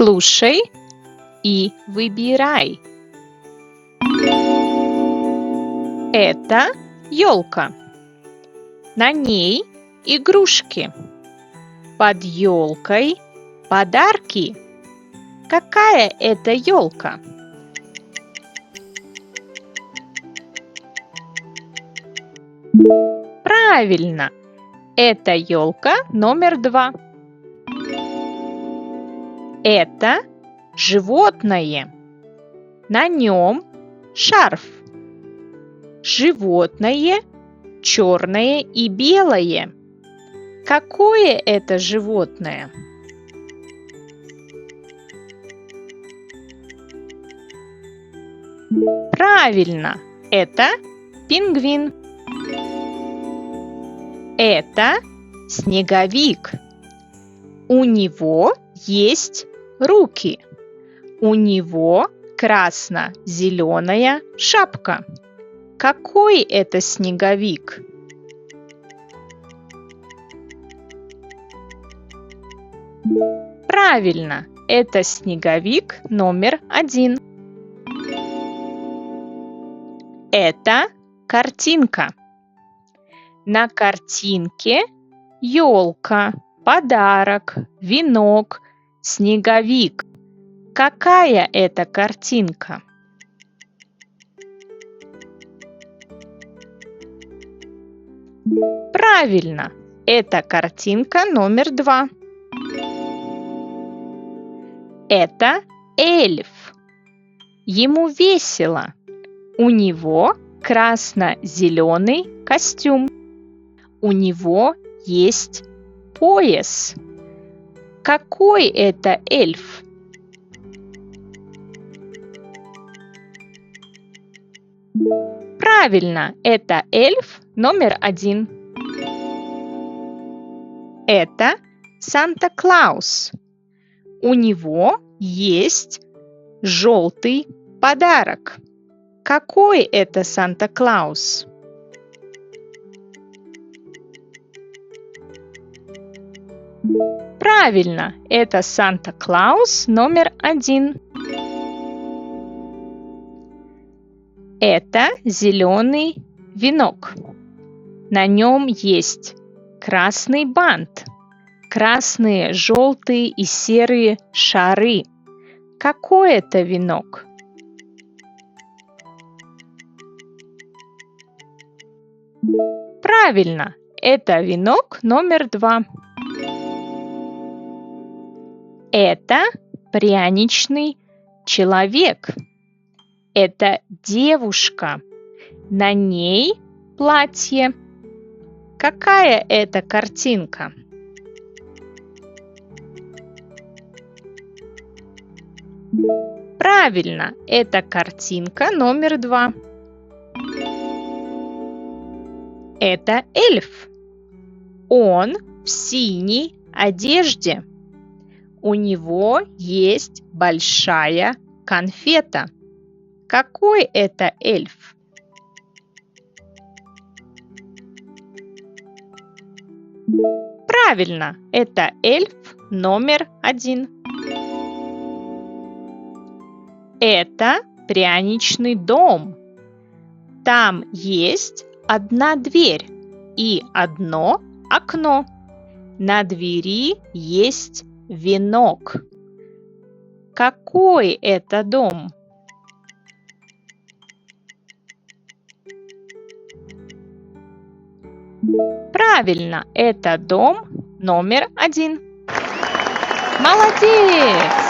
Слушай и выбирай. Это елка. На ней игрушки. Под елкой подарки. Какая это елка? Правильно, это елка номер 2. Это животное. На нем шарф. Животное черное и белое. Какое это животное? Правильно, это пингвин. Это снеговик. У него есть руки. У него красно-зеленая шапка. Какой это снеговик? Правильно, это снеговик номер 1. Это картинка. На картинке елка, подарок, венок, снеговик. Какая это картинка? Правильно, это картинка номер 2. Это эльф. Ему весело. У него красно-зеленый костюм. У него есть пояс. Какой это эльф? Правильно, это эльф номер 1. Это Санта-Клаус. У него есть желтый подарок. Какой это Санта-Клаус? Правильно, это Санта-Клаус номер 1. Это зеленый венок. На нем есть красный бант, красные, желтые и серые шары. Какой это венок? Правильно, это венок номер 2. Это пряничный человек. Это девушка. На ней платье. Какая это картинка? Правильно, это картинка номер 2. Это эльф. Он в синей одежде. У него есть большая конфета. Какой это эльф? Правильно, это эльф номер 1. Это пряничный дом. Там есть одна дверь и одно окно. На двери есть венок. Какой это дом? Правильно, это дом номер 1. Молодец!